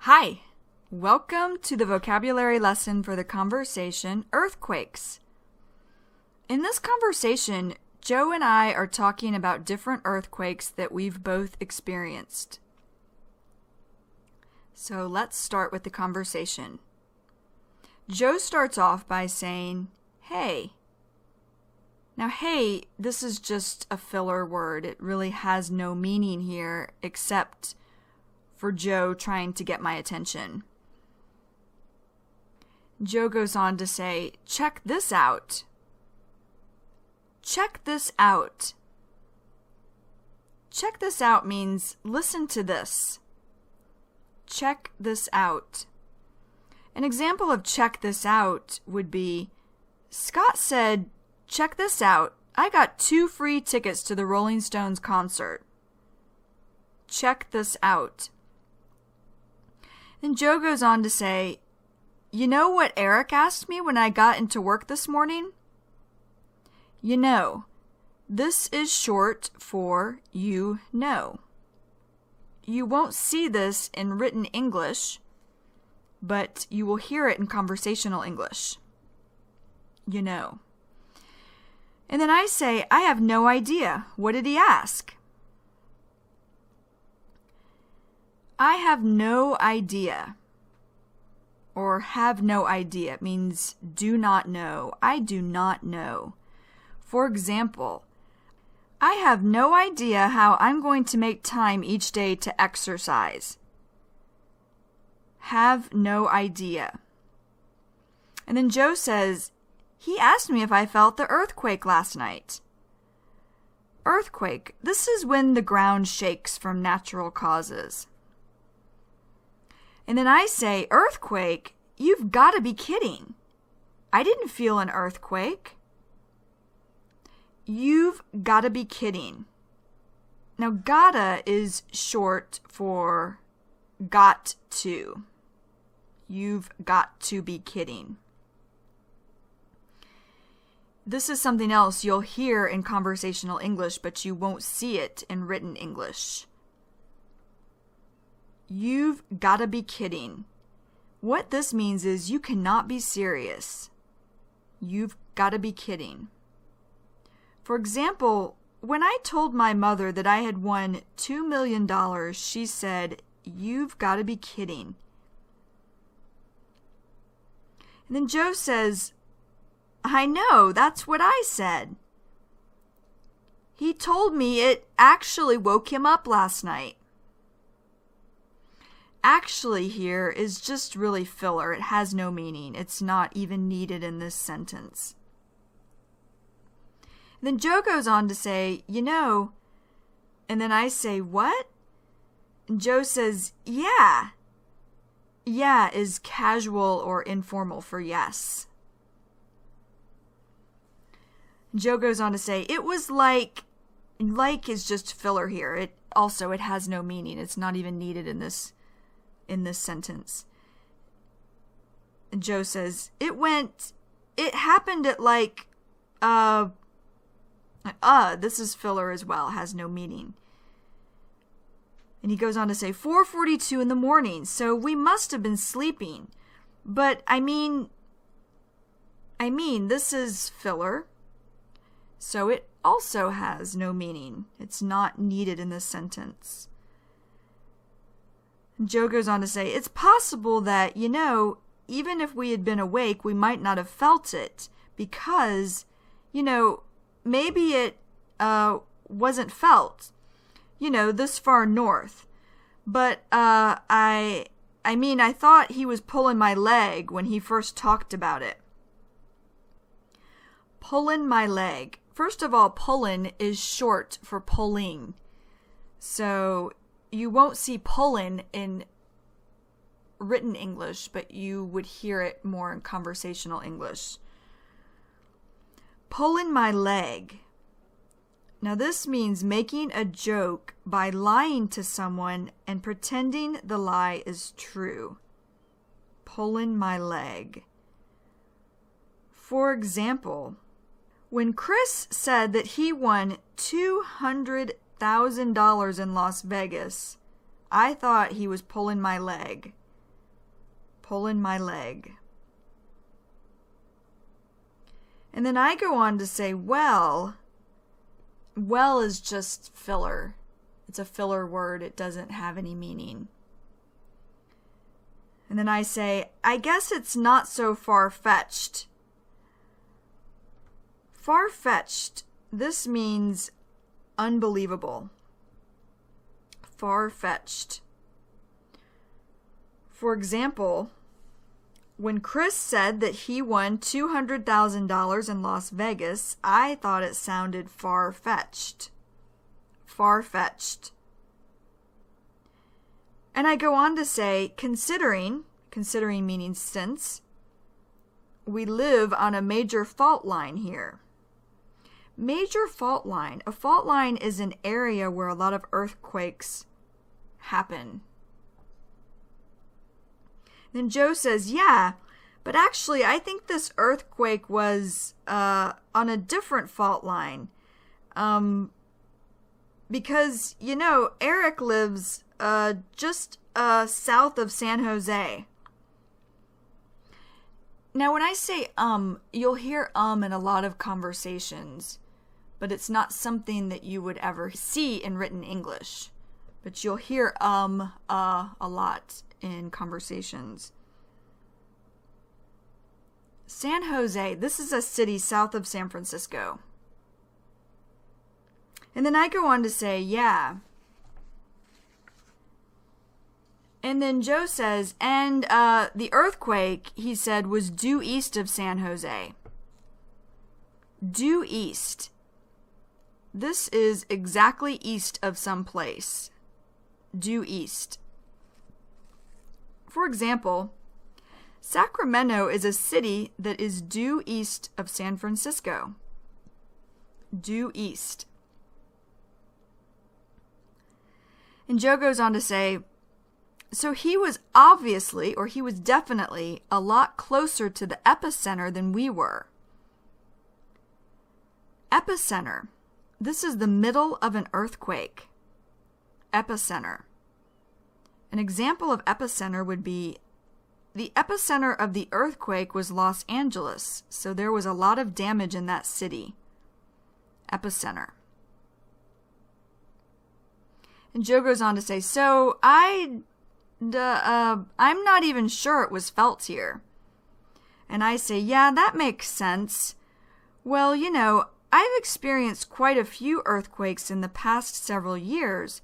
Hi, welcome to the vocabulary lesson for the conversation earthquakes. In this conversation, Joe and I are talking about different earthquakes that we've both experienced. So let's start with the conversation. Joe starts off by saying, "Hey." Now, hey, this is just a filler word. It really has no meaning here except for Joe trying to get my attention. Joe goes on to say, "Check this out." Check this out. Check this out means listen to this. Check this out. An example of check this out would be, Scott said, "Check this out. I got 2 free tickets to the Rolling Stones concert." Check this out. And Joe goes on to say, "You know what Eric asked me when I got into work this morning?" You know. This is short for you know. You won't see this in written English, but you will hear it in conversational English. You know. And then I say, "I have no idea. What did he ask?" I have no idea, or have no idea. It means do not know. I do not know. For example, I have no idea how I'm going to make time each day to exercise. Have no idea. And then Joe says, "He asked me if I felt the earthquake last night." Earthquake. This is when the ground shakes from natural causes. And then I say, "Earthquake? You've got to be kidding. I didn't feel an earthquake." You've got to be kidding. Now, gotta is short for got to. You've got to be kidding. This is something else you'll hear in conversational English, but you won't see it in written English. You've got to be kidding. What this means is you cannot be serious. You've got to be kidding. For example, when I told my mother that I had won $2 million, she said, "You've got to be kidding." And then Joe says, "I know, that's what I said. He told me it actually woke him up last night." Actually here is just really filler. It has no meaning. It's not even needed in this sentence. And then Joe goes on to say, "You know," and then I say, "What?" And Joe says, "Yeah." Yeah is casual or informal for yes. Joe goes on to say, "It was like is just filler here. It has no meaning. It's not even needed in this sentence." And Joe says, "It happened at like, this is filler as well, has no meaning." And he goes on to say, 4:42 in the morning, so we must have been sleeping. But I mean, this is filler, so it also has no meaning. It's not needed in this sentence. And Joe goes on to say, "It's possible that, even if we had been awake, we might not have felt it because, maybe it wasn't felt, this far north. But I thought he was pulling my leg when he first talked about it." Pulling my leg. First of all, pullin' is short for pulling. So you won't see pullin' in written English, but you would hear it more in conversational English. Pullin' my leg. Now this means making a joke by lying to someone and pretending the lie is true. Pullin' my leg. For example, when Chris said that he won $200,000 in Las Vegas, I thought he was pulling my leg. pulling my leg. And then I go on to say, well is just filler. It's a filler word. It doesn't have any meaning. And then I say, I guess it's not so far-fetched. Far-fetched, this means unbelievable. Far-fetched. For example, when Chris said that he won $200,000 in Las Vegas, I thought it sounded far-fetched. Far-fetched. And I go on to say, considering meaning since, we live on a major fault line here. Major fault line. A fault line is an area where a lot of earthquakes happen. Then Joe says, yeah, but actually I think this earthquake was on a different fault line. Because, Eric lives just south of San Jose. Now, when I say you'll hear in a lot of conversations, but it's not something that you would ever see in written English. But you'll hear a lot in conversations. San Jose, this is a city south of San Francisco. And then I go on to say, yeah. And then Joe says, and the earthquake, he said, was due east of San Jose. Due east. This is exactly east of some place. Due east. For example, Sacramento is a city that is due east of San Francisco. Due east. And Joe goes on to say, so he was definitely a lot closer to the epicenter than we were. Epicenter. This is the middle of an earthquake. Epicenter. An example of epicenter would be the epicenter of the earthquake was Los Angeles, so there was a lot of damage in that city. Epicenter. And Joe goes on to say, so I'm not even sure it was felt here. And I say, yeah, that makes sense. Well, I've experienced quite a few earthquakes in the past several years,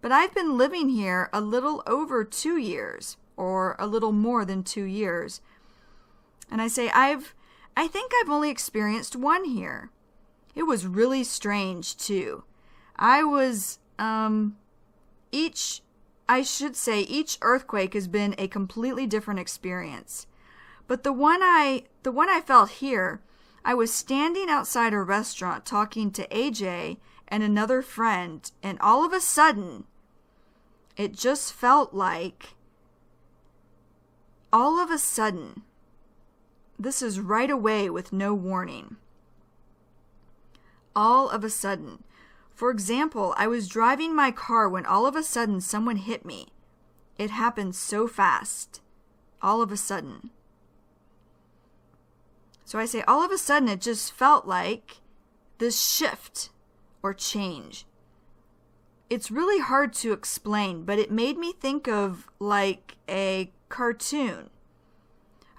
but I've been living here a little over 2 years, or a little more than 2 years. And I say, I think I've only experienced one here. It was really strange, too. Each earthquake has been a completely different experience. But the one I felt here, I was standing outside a restaurant talking to AJ and another friend, and all of a sudden, it just felt like, this is right away with no warning. All of a sudden. For example, I was driving my car when all of a sudden someone hit me. It happened so fast. All of a sudden. So I say, all of a sudden it just felt like this shift or change. It's really hard to explain, but it made me think of like a cartoon.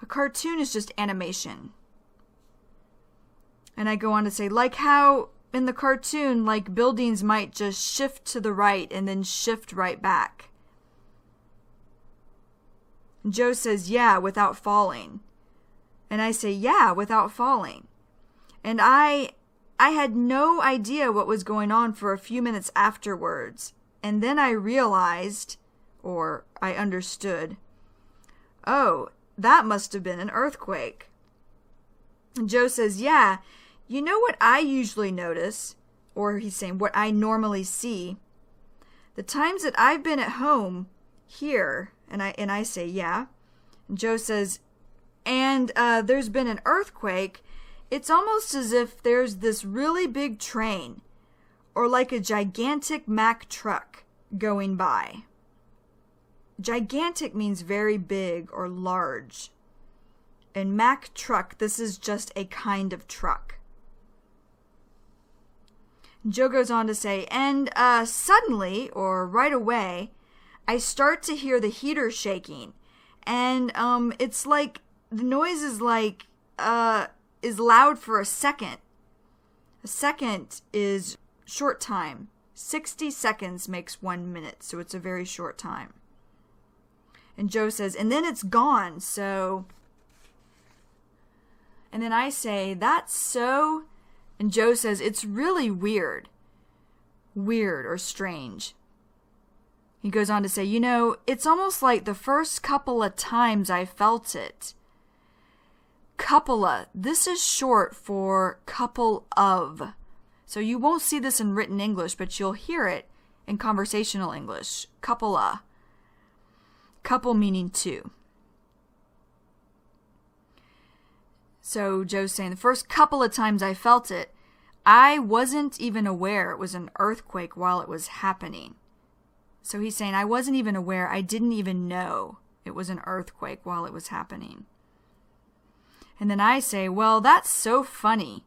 A cartoon is just animation. And I go on to say, like how in the cartoon, like buildings might just shift to the right and then shift right back. Joe says, yeah, without falling. And I say, yeah, without falling. And I had no idea what was going on for a few minutes afterwards. And then I realized, or I understood, oh, that must have been an earthquake. And Joe says, yeah, you know what I usually notice, or he's saying what I normally see, the times that I've been at home here, and I say, yeah. And Joe says, and there's been an earthquake, it's almost as if there's this really big train, or like a gigantic Mack truck going by. gigantic means very big or large. And Mack truck, this is just a kind of truck. Joe goes on to say, and suddenly, or right away, I start to hear the heater shaking. And it's like, the noise is like, is loud for a second. A second is short time. 60 seconds makes 1 minute, so it's a very short time. And Joe says, and then it's gone, so... And then I say, that's so... And Joe says, it's really weird. Weird or strange. He goes on to say, you know, it's almost like the first couple of times I felt it. Couple of. This is short for couple of. So you won't see this in written English, but you'll hear it in conversational English. Couple of. Couple meaning two. So Joe's saying, the first couple of times I felt it, I wasn't even aware it was an earthquake while it was happening. So he's saying, I wasn't even aware, I didn't even know it was an earthquake while it was happening. And then I say, well, that's so funny.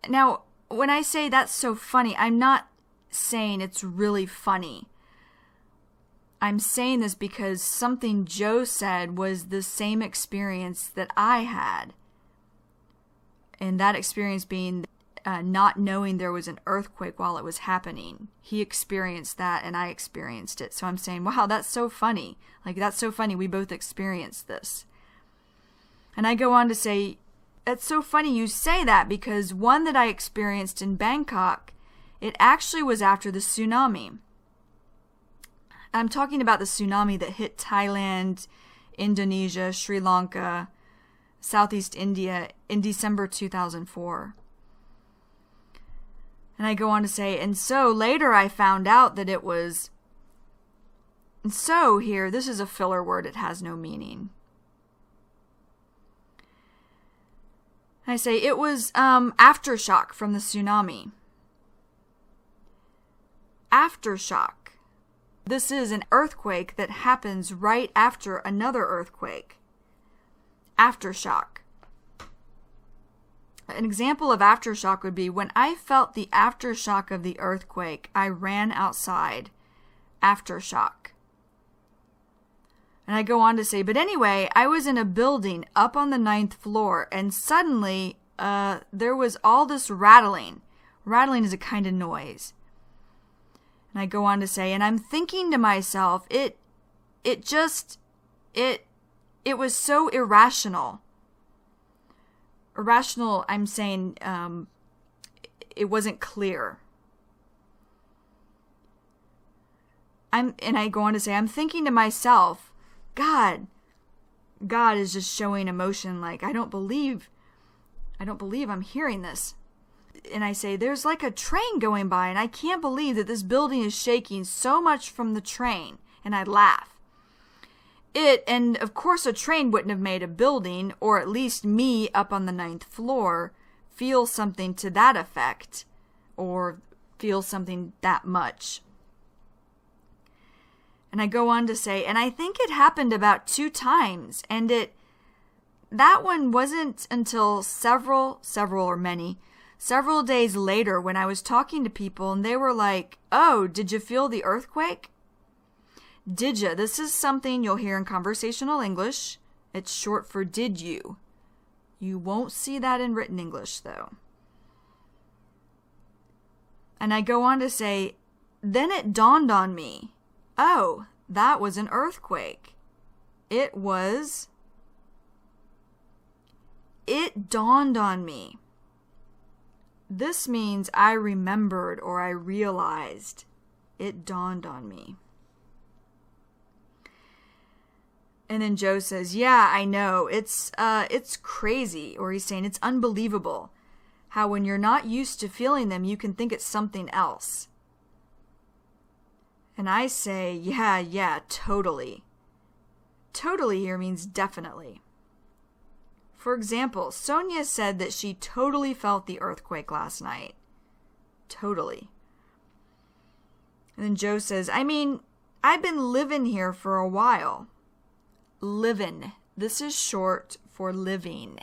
Now, when I say that's so funny, I'm not saying it's really funny. I'm saying this because something Joe said was the same experience that I had. And that experience being not knowing there was an earthquake while it was happening. He experienced that and I experienced it. So I'm saying, wow, that's so funny. Like, that's so funny. We both experienced this. And I go on to say, it's so funny you say that because one that I experienced in Bangkok, it actually was after the tsunami. I'm talking about the tsunami that hit Thailand, Indonesia, Sri Lanka, Southeast India in December 2004. And I go on to say, and so later I found out that it was... And so here, this is a filler word, it has no meaning. I say, it was aftershock from the tsunami. Aftershock. This is an earthquake that happens right after another earthquake. Aftershock. An example of aftershock would be when I felt the aftershock of the earthquake, I ran outside. Aftershock. And I go on to say, but anyway, I was in a building up on the 9th floor and suddenly there was all this rattling. Rattling is a kind of noise. And I go on to say, and I'm thinking to myself, it was so irrational. Irrational, I'm saying, it wasn't clear. And I go on to say, I'm thinking to myself, God is just showing emotion like, I don't believe I'm hearing this. And I say, there's like a train going by and I can't believe that this building is shaking so much from the train. And I laugh. And of course a train wouldn't have made a building, or at least me up on the 9th floor, feel something to that effect, or feel something that much. And I go on to say, and I think it happened about 2 times, and that one wasn't until several days later when I was talking to people and they were like, oh, did you feel the earthquake? Did you? This is something you'll hear in conversational English. It's short for did you. You won't see that in written English though. And I go on to say, then it dawned on me. Oh, that was an earthquake. It dawned on me. This means I remembered or I realized. It dawned on me. And then Joe says, yeah, I know. It's crazy. Or he's saying it's unbelievable how when you're not used to feeling them, you can think it's something else. And I say, yeah, totally. Totally here means definitely. For example, Sonia said that she totally felt the earthquake last night. Totally. And then Joe says, I mean, I've been living here for a while. Livin'. This is short for living.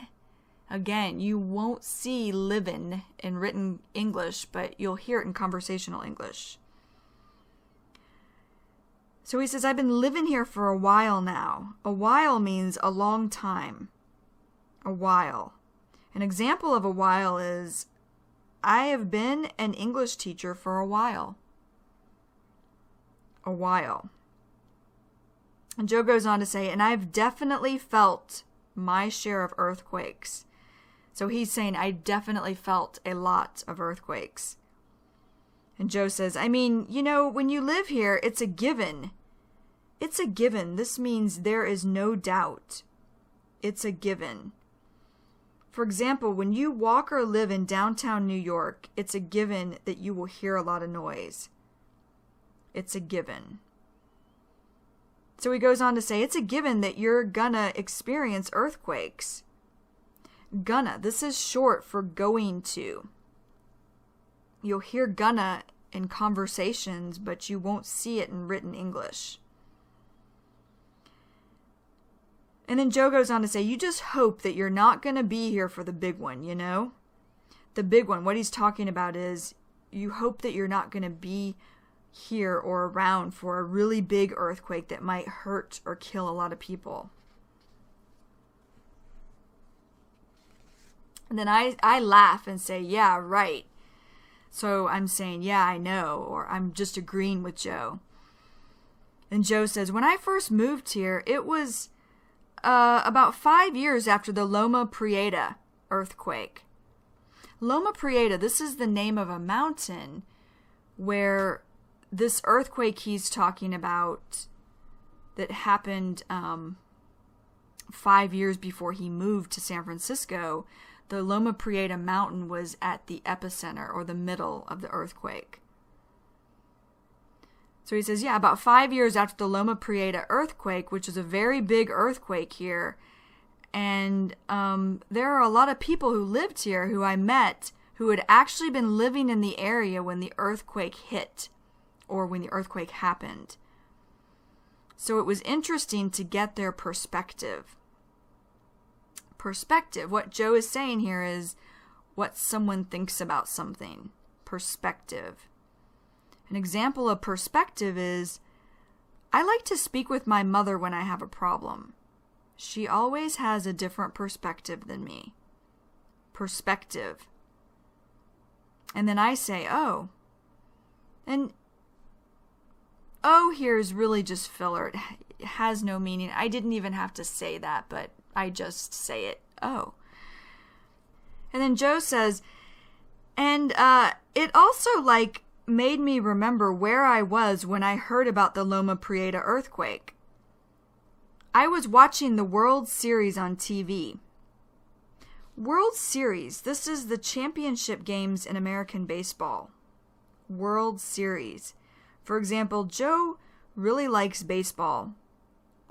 Again, you won't see livin' in written English, but you'll hear it in conversational English. So he says, I've been living here for a while now. A while means a long time. A while. An example of a while is, I have been an English teacher for a while. A while. And Joe goes on to say, and I've definitely felt my share of earthquakes. So he's saying, I definitely felt a lot of earthquakes. And Joe says, I mean, when you live here, it's a given. It's a given. This means there is no doubt. It's a given. For example, when you walk or live in downtown New York, it's a given that you will hear a lot of noise. It's a given. So he goes on to say, it's a given that you're gonna experience earthquakes. Gonna, this is short for going to. You'll hear gonna in conversations, but you won't see it in written English. And then Joe goes on to say, you just hope that you're not going to be here for the big one, The big one, what he's talking about is, you hope that you're not going to be here or around for a really big earthquake that might hurt or kill a lot of people. And then I laugh and say, yeah, right. So I'm saying, yeah, I know, or I'm just agreeing with Joe. And Joe says, when I first moved here, it was about 5 years after the Loma Prieta earthquake. Loma Prieta, this is the name of a mountain where this earthquake he's talking about that happened 5 years before he moved to San Francisco, the Loma Prieta mountain was at the epicenter, or the middle of the earthquake. So he says, yeah, about 5 years after the Loma Prieta earthquake, which is a very big earthquake here, and there are a lot of people who lived here who I met who had actually been living in the area when the earthquake hit, or when the earthquake happened. So it was interesting to get their perspective. Perspective. What Joe is saying here is what someone thinks about something. Perspective. An example of perspective is, I like to speak with my mother when I have a problem. She always has a different perspective than me. Perspective. And then I say, oh. And oh here is really just filler. It has no meaning. I didn't even have to say that, but I just say it. Oh. And then Joe says, and it also made me remember where I was when I heard about the Loma Prieta earthquake. I was watching the World Series on TV. World Series, this is the championship games in American baseball. World Series. For example, Joe really likes baseball.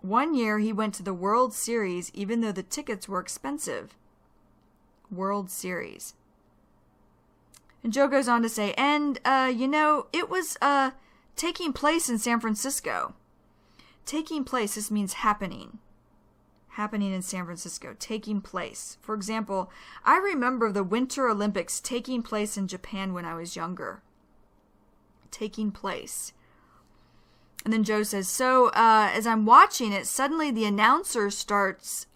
One year he went to the World Series even though the tickets were expensive. World Series. And Joe goes on to say, and, it was taking place in San Francisco. Taking place, this means happening. Happening in San Francisco. Taking place. For example, I remember the Winter Olympics taking place in Japan when I was younger. Taking place. And then Joe says, so as I'm watching it, suddenly the announcer starts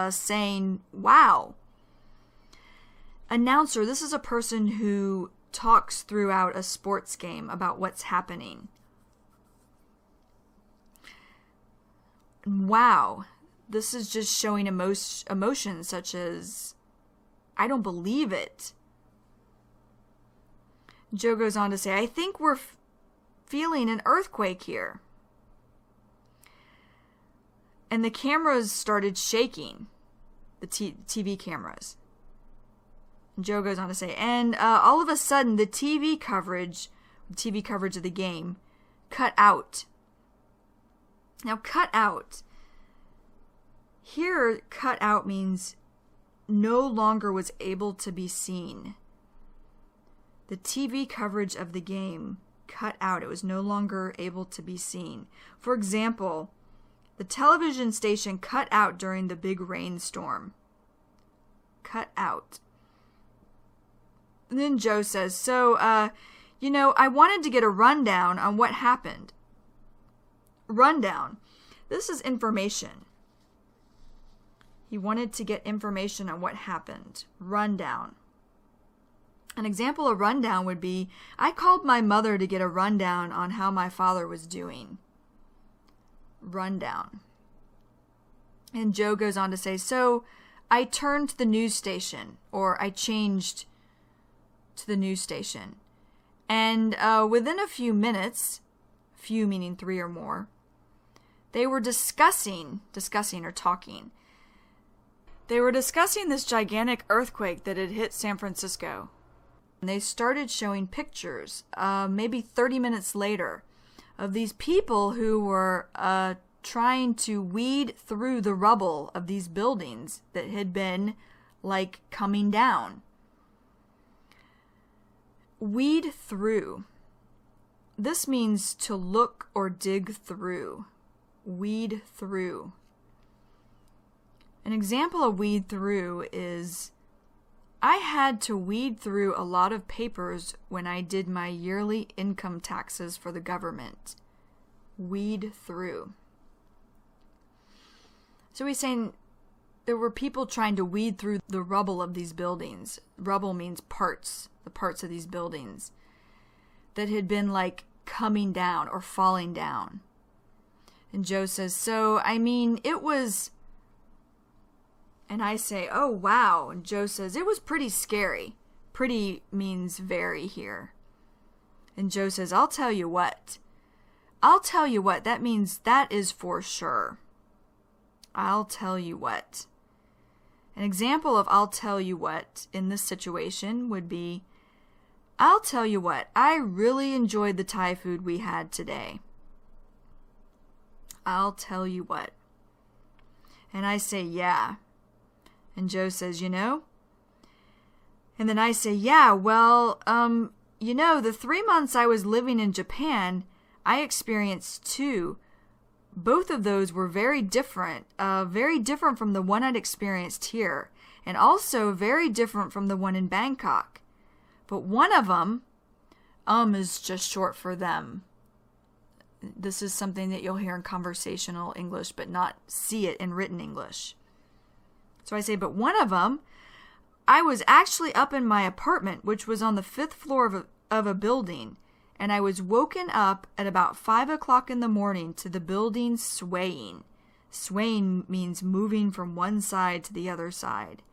saying, wow. Announcer, this is a person who talks throughout a sports game about what's happening. Wow. This is just showing emotions such as, I don't believe it. Joe goes on to say, I think we're feeling an earthquake here. And the cameras started shaking, the TV cameras. And Joe goes on to say, and all of a sudden the TV coverage of the game cut out. Now, cut out. Here, cut out means no longer was able to be seen. The TV coverage of the game cut out. It was no longer able to be seen. For example, the television station cut out during the big rainstorm. Cut out. And then Joe says, so, I wanted to get a rundown on what happened. Rundown. This is information. He wanted to get information on what happened. Rundown. An example of rundown would be, I called my mother to get a rundown on how my father was doing. Rundown. And Joe goes on to say, so I turned to the news station, or I changed to the news station. And within a few minutes, few meaning 3 or more, they were discussing or talking. They were discussing this gigantic earthquake that had hit San Francisco. And they started showing pictures, maybe 30 minutes later, of these people who were trying to weed through the rubble of these buildings that had been, like, coming down. Weed through. This means to look or dig through. Weed through. An example of weed through is, I had to weed through a lot of papers when I did my yearly income taxes for the government. Weed through. So he's saying there were people trying to weed through the rubble of these buildings. Rubble means parts, the parts of these buildings that had been like coming down or falling down. And Joe says, so, it was... And I say, oh, wow. And Joe says, it was pretty scary. Pretty means very here. And Joe says, I'll tell you what. I'll tell you what. That means that is for sure. I'll tell you what. An example of I'll tell you what in this situation would be, I'll tell you what. I really enjoyed the Thai food we had today. I'll tell you what. And I say, yeah. And Joe says, And then I say, yeah, well, the 3 months I was living in Japan, I experienced 2. Both of those were very different from the one I'd experienced here, and also very different from the one in Bangkok. But one of them, is just short for them. This is something that you'll hear in conversational English, but not see it in written English. So I say, but one of them, I was actually up in my apartment, which was on the 5th floor of a building, and I was woken up at about 5 o'clock in the morning to the building swaying. Swaying means moving from one side to the other side.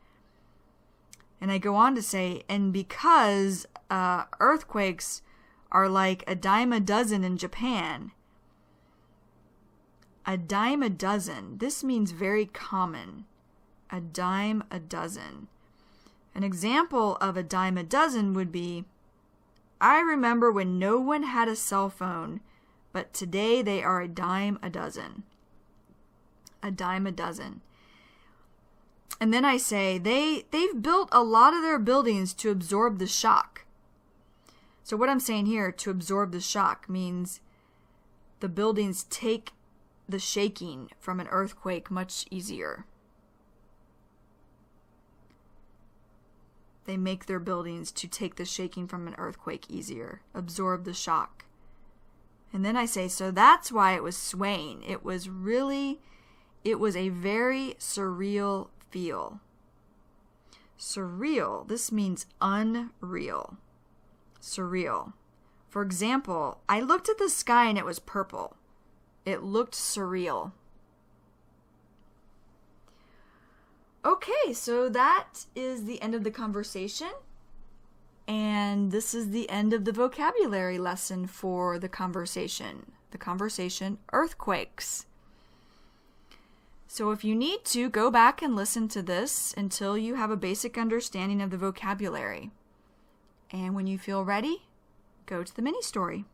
And I go on to say, and because earthquakes are like a dime a dozen in Japan. A dime a dozen. This means very common. A dime a dozen. An example of a dime a dozen would be, I remember when no one had a cell phone, but today they are a dime a dozen. A dime a dozen. And then I say, they've built a lot of their buildings to absorb the shock. So what I'm saying here, to absorb the shock, means the buildings take the shaking from an earthquake much easier. They make their buildings to take the shaking from an earthquake easier, absorb the shock. And then I say, so that's why it was swaying. It was a very surreal feel. Surreal, this means unreal. Surreal. For example, I looked at the sky and it was purple. It looked surreal. Okay, so that is the end of the conversation. And this is the end of the vocabulary lesson for the conversation. The conversation, earthquakes. So if you need to, go back and listen to this until you have a basic understanding of the vocabulary. And when you feel ready, go to the mini story.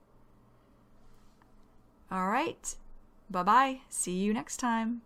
All right. Bye-bye. See you next time.